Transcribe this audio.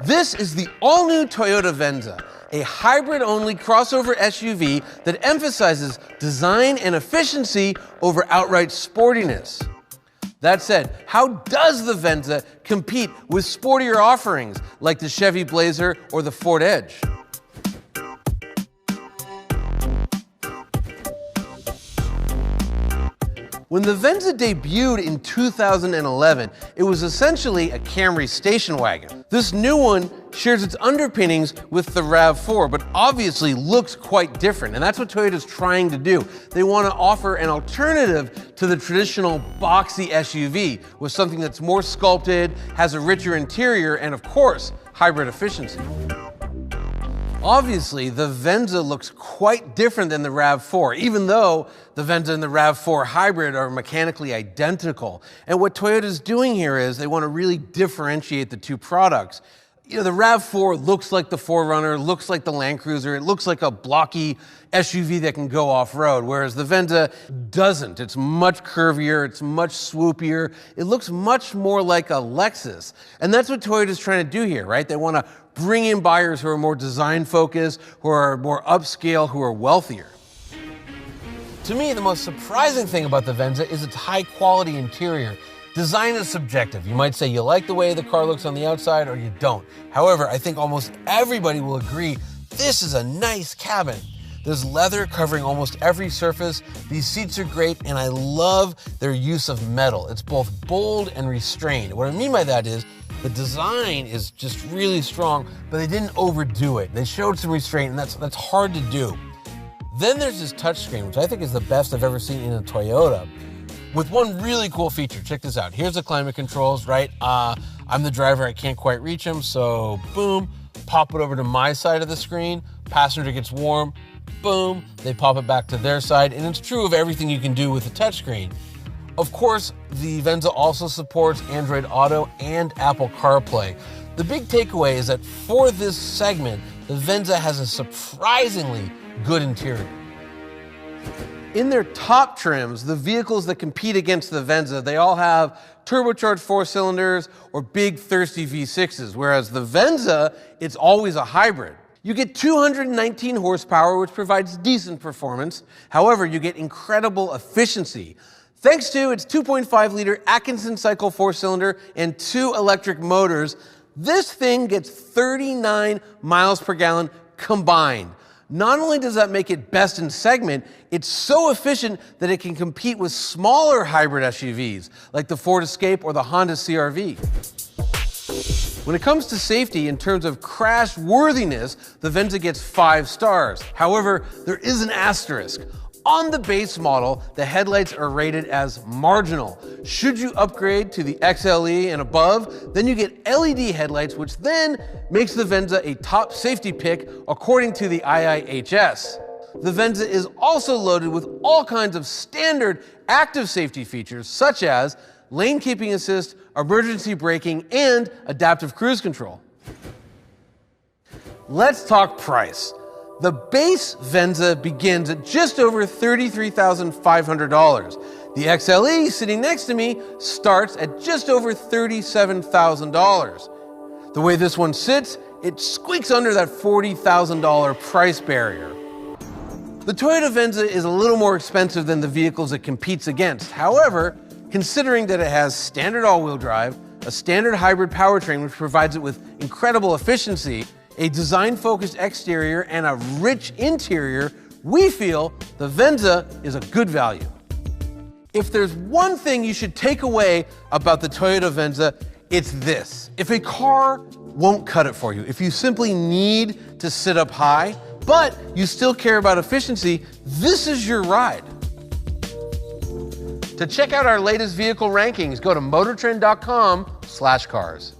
This is the all-new Toyota Venza, a hybrid-only crossover SUV that emphasizes design and efficiency over outright sportiness. That said, how does the Venza compete with sportier offerings like the Chevy Blazer or the Ford Edge? When the Venza debuted in 2011, it was essentially a Camry station wagon. This new one shares its underpinnings with the RAV4, but obviously looks quite different, and that's what Toyota's trying to do. They want to offer an alternative to the traditional boxy SUV with something that's more sculpted, has a richer interior, and of course, hybrid efficiency. Obviously, the Venza looks quite different than the RAV4, even though the Venza and the RAV4 hybrid are mechanically identical. And what Toyota's doing here is they want to really differentiate the two products. You know, the RAV4 looks like the 4Runner, looks like the Land Cruiser, it looks like a blocky SUV that can go off-road, whereas the Venza doesn't. It's much curvier, it's much swoopier, it looks much more like a Lexus. And that's what Toyota's trying to do here, right? They want to bring in buyers who are more design-focused, who are more upscale, who are wealthier. To me, the most surprising thing about the Venza is its high-quality interior. Design is subjective. You might say you like the way the car looks on the outside or you don't. However, I think almost everybody will agree this is a nice cabin. There's leather covering almost every surface. These seats are great, and I love their use of metal. It's both bold and restrained. What I mean by that is the design is just really strong, but they didn't overdo it. They showed some restraint, and that's hard to do. Then there's this touchscreen, which I think is the best I've ever seen in a Toyota, with one really cool feature. Check this out. Here's the climate controls, right? I'm the driver, I can't quite reach them, so boom, pop it over to my side of the screen. Passenger gets warm, boom, they pop it back to their side, and it's true of everything you can do with a touchscreen. Of course, the Venza also supports Android Auto and Apple CarPlay. The big takeaway is that for this segment, the Venza has a surprisingly good interior. In their top trims, the vehicles that compete against the Venza, they all have turbocharged 4-cylinders or big thirsty V6s, whereas the Venza, it's always a hybrid. You get 219 horsepower, which provides decent performance. However, you get incredible efficiency. Thanks to its 2.5-liter Atkinson cycle 4-cylinder and 2 electric motors, this thing gets 39 miles per gallon combined. Not only does that make it best in segment, it's so efficient that it can compete with smaller hybrid SUVs like the Ford Escape or the Honda CR-V. When it comes to safety, in terms of crash worthiness, the Venza gets 5 stars. However, there is an asterisk. On the base model, the headlights are rated as marginal. Should you upgrade to the XLE and above, then you get LED headlights, which then makes the Venza a top safety pick according to the IIHS. The Venza is also loaded with all kinds of standard active safety features, such as lane keeping assist, emergency braking, and adaptive cruise control. Let's talk price. The base Venza begins at just over $33,500. The XLE sitting next to me starts at just over $37,000. The way this one sits, it squeaks under that $40,000 price barrier. The Toyota Venza is a little more expensive than the vehicles it competes against. However, considering that it has standard all-wheel drive, a standard hybrid powertrain which provides it with incredible efficiency, a design-focused exterior, and a rich interior, we feel the Venza is a good value. If there's one thing you should take away about the Toyota Venza, it's this. If a car won't cut it for you, if you simply need to sit up high, but you still care about efficiency, this is your ride. To check out our latest vehicle rankings, go to motortrend.com/cars.